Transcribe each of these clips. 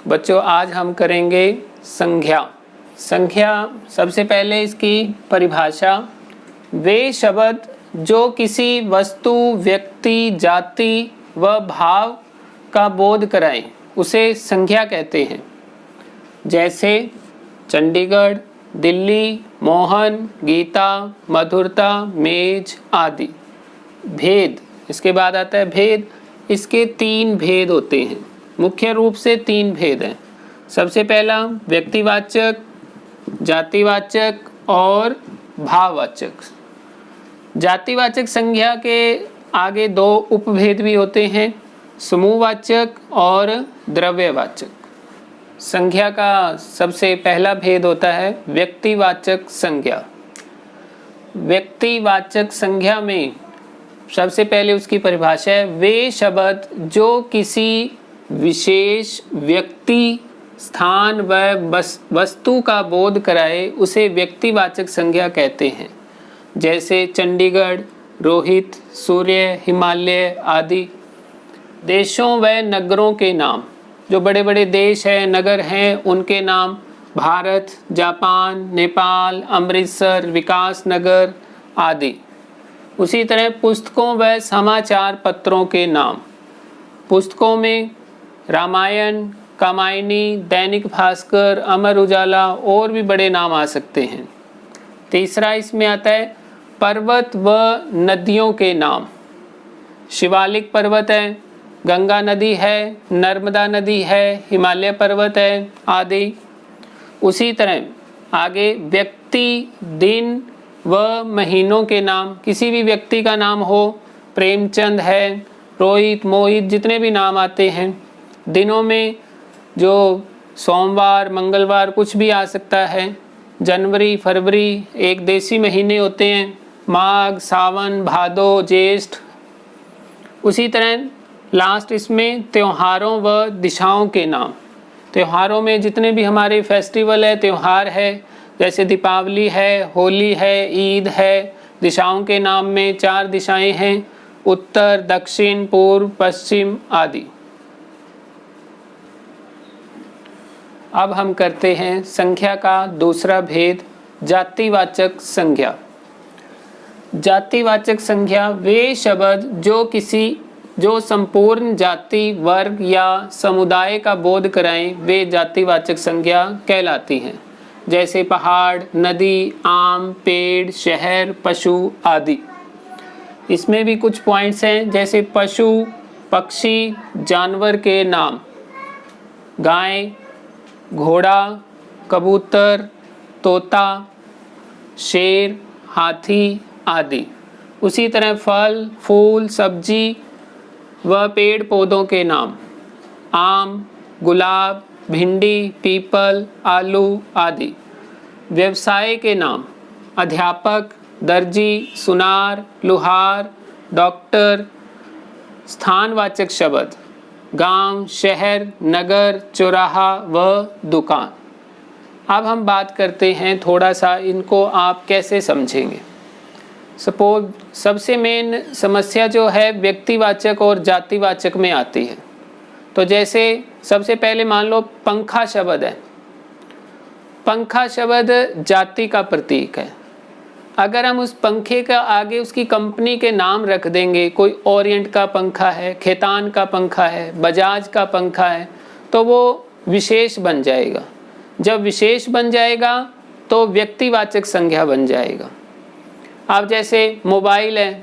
बच्चों आज हम करेंगे संज्ञा। संज्ञा सबसे पहले इसकी परिभाषा, वे शब्द जो किसी वस्तु, व्यक्ति, जाति व भाव का बोध कराएं उसे संज्ञा कहते हैं। जैसे चंडीगढ़, दिल्ली, मोहन, गीता, मधुरता, मेज आदि। भेद, इसके बाद आता है भेद। इसके 3 भेद होते हैं, मुख्य रूप से 3 भेद हैं। सबसे पहला व्यक्तिवाचक, जातिवाचक और भाववाचक। जातिवाचक संज्ञा के आगे 2 उपभेद भी होते हैं, समूहवाचक और द्रव्यवाचक। संज्ञा का सबसे पहला भेद होता है व्यक्तिवाचक संज्ञा। व्यक्तिवाचक संज्ञा में सबसे पहले उसकी परिभाषा है, वे शब्द जो किसी विशेष व्यक्ति, स्थान व वस्तु का बोध कराए उसे व्यक्तिवाचक संज्ञा कहते हैं। जैसे चंडीगढ़, रोहित, सूर्य, हिमालय आदि। देशों व नगरों के नाम, जो बड़े बड़े देश हैं, नगर हैं, उनके नाम भारत, जापान, नेपाल, अमृतसर, विकास नगर आदि। उसी तरह पुस्तकों व समाचार पत्रों के नाम, पुस्तकों में रामायण, कामायनी, दैनिक भास्कर, अमर उजाला और भी बड़े नाम आ सकते हैं। तीसरा इसमें आता है पर्वत व नदियों के नाम। शिवालिक पर्वत है, गंगा नदी है, नर्मदा नदी है, हिमालय पर्वत है आदि। उसी तरह आगे व्यक्ति, दिन व महीनों के नाम, किसी भी व्यक्ति का नाम हो, प्रेमचंद है, रोहित, मोहित, जितने भी नाम आते हैं। दिनों में जो सोमवार, मंगलवार कुछ भी आ सकता है। जनवरी, फरवरी एक देसी महीने होते हैं, माघ, सावन, भादो, ज्येष्ठ। उसी तरह लास्ट इसमें त्योहारों व दिशाओं के नाम। त्योहारों में जितने भी हमारे फेस्टिवल है, त्यौहार है, जैसे दीपावली है, होली है, ईद है। दिशाओं के नाम में 4 दिशाएं हैं, उत्तर, दक्षिण, पूर्व, पश्चिम आदि। अब हम करते हैं संज्ञा का दूसरा भेद, जातिवाचक संज्ञा। जातिवाचक संज्ञा वे शब्द जो संपूर्ण जाति, वर्ग या समुदाय का बोध कराएं वे जातिवाचक संज्ञा कहलाती हैं। जैसे पहाड़, नदी, आम, पेड़, शहर, पशु आदि। इसमें भी कुछ पॉइंट्स हैं, जैसे पशु, पक्षी, जानवर के नाम, गाय, घोड़ा, कबूतर, तोता, शेर, हाथी आदि। उसी तरह फल, फूल, सब्जी व पेड़ पौधों के नाम, आम, गुलाब, भिंडी, पीपल, आलू आदि। व्यवसाय के नाम, अध्यापक, दर्जी, सुनार, लुहार, डॉक्टर। स्थानवाचक शब्द, गांव, शहर, नगर, चौराहा व दुकान। अब हम बात करते हैं थोड़ा सा इनको आप कैसे समझेंगे। सपोज सबसे मेन समस्या जो है व्यक्तिवाचक और जातिवाचक में आती है। तो जैसे सबसे पहले मान लो पंखा शब्द है। पंखा शब्द जाति का प्रतीक है। अगर हम उस पंखे का आगे उसकी कंपनी के नाम रख देंगे, कोई ओरिएंट का पंखा है, खेतान का पंखा है, बजाज का पंखा है, तो वो विशेष बन जाएगा। जब विशेष बन जाएगा तो व्यक्तिवाचक संज्ञा बन जाएगा। अब जैसे मोबाइल है,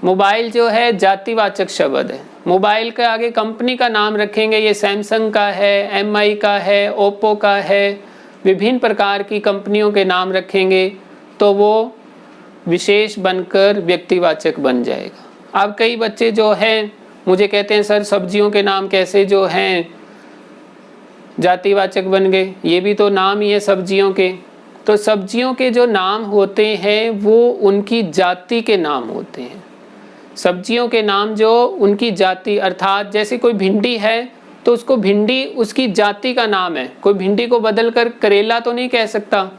मोबाइल जो है जातिवाचक शब्द है। मोबाइल के आगे कंपनी का नाम रखेंगे, ये सैमसंग का है, MI का है, ओप्पो का है, विभिन्न प्रकार की कंपनियों के नाम रखेंगे तो वो विशेष बनकर व्यक्तिवाचक बन जाएगा। अब कई बच्चे जो हैं मुझे कहते हैं सर सब्जियों के नाम कैसे जो हैं जातिवाचक बन गए, ये भी तो नाम ही है सब्जियों के। तो सब्जियों के जो नाम होते हैं वो उनकी जाति के नाम होते हैं। सब्जियों के नाम जो उनकी जाति, अर्थात जैसे कोई भिंडी है तो उसको भिंडी उसकी जाति का नाम है, कोई भिंडी को बदलकर करेला तो नहीं कह सकता।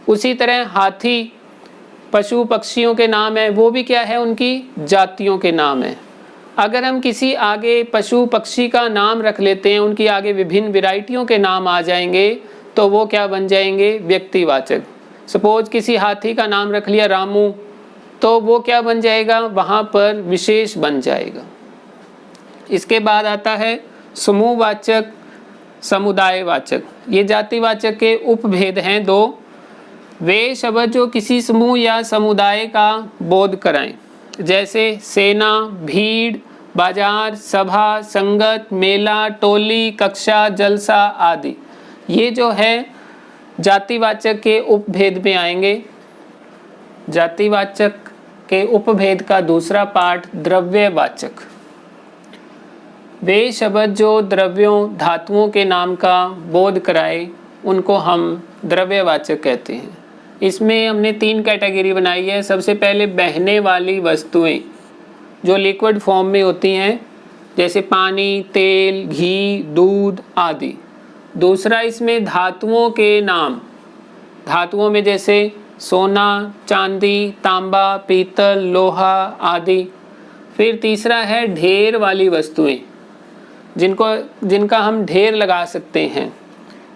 उसी तरह हाथी, पशु पक्षियों के नाम है, वो भी क्या है, उनकी जातियों के नाम है। अगर हम किसी आगे पशु पक्षी का नाम रख लेते हैं, उनकी आगे विभिन्न वैरायटियों के नाम आ जाएंगे, तो वो क्या बन जाएंगे? व्यक्तिवाचक। सपोज किसी हाथी का नाम रख लिया रामू, तो वो क्या बन जाएगा? वहाँ पर विशेष बन जाएगा। इसके बाद आता है समूहवाचक, समुदायवाचक। ये जातिवाचक के उपभेद हैं दो। वे शब्द जो किसी समूह या समुदाय का बोध कराएं, जैसे सेना, भीड़, बाजार, सभा, संगत, मेला, टोली, कक्षा, जलसा आदि, ये जो है जातिवाचक के उपभेद में आएंगे। जातिवाचक के उपभेद का दूसरा पार्ट द्रव्यवाचक। वे शब्द जो द्रव्यों, धातुओं के नाम का बोध कराए, उनको हम द्रव्यवाचक कहते हैं। इसमें हमने 3 कैटेगरी बनाई है। सबसे पहले बहने वाली वस्तुएं जो लिक्विड फॉर्म में होती हैं, जैसे पानी, तेल, घी, दूध आदि। दूसरा इसमें धातुओं के नाम, धातुओं में जैसे सोना, चांदी, तांबा, पीतल, लोहा आदि। फिर तीसरा है ढेर वाली वस्तुएं, जिनका हम ढेर लगा सकते हैं,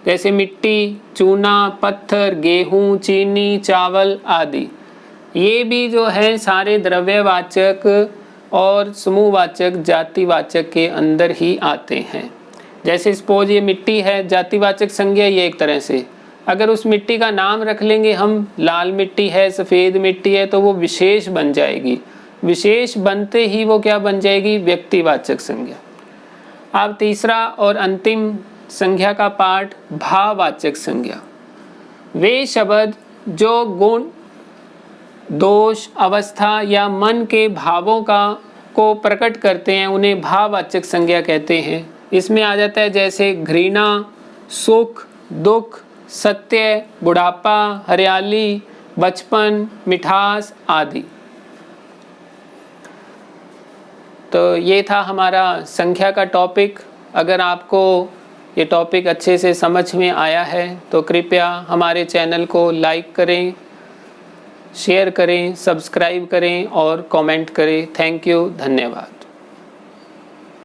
जैसे मिट्टी, चूना, पत्थर, गेहूं, चीनी, चावल आदि। ये भी जो है सारे द्रव्यवाचक और समूहवाचक, जातिवाचक के अंदर ही आते हैं। जैसे सपोज ये मिट्टी है, जातिवाचक संज्ञा ये एक तरह से। अगर उस मिट्टी का नाम रख लेंगे हम, लाल मिट्टी है, सफ़ेद मिट्टी है, तो वो विशेष बन जाएगी। विशेष बनते ही वो क्या बन जाएगी? व्यक्तिवाचक संज्ञा। अब तीसरा और अंतिम संज्ञा का पार्ट भाववाचक संज्ञा। वे शब्द जो गुण, दोष, अवस्था या मन के भावों को प्रकट करते हैं, उन्हें भाववाचक संज्ञा कहते हैं। इसमें आ जाता है जैसे घृणा, सुख, दुख, सत्य, बुढ़ापा, हरियाली, बचपन, मिठास आदि। तो ये था हमारा संख्या का टॉपिक। अगर आपको ये टॉपिक अच्छे से समझ में आया है तो कृपया हमारे चैनल को लाइक करें, शेयर करें, सब्सक्राइब करें और कमेंट करें। थैंक यू, धन्यवाद।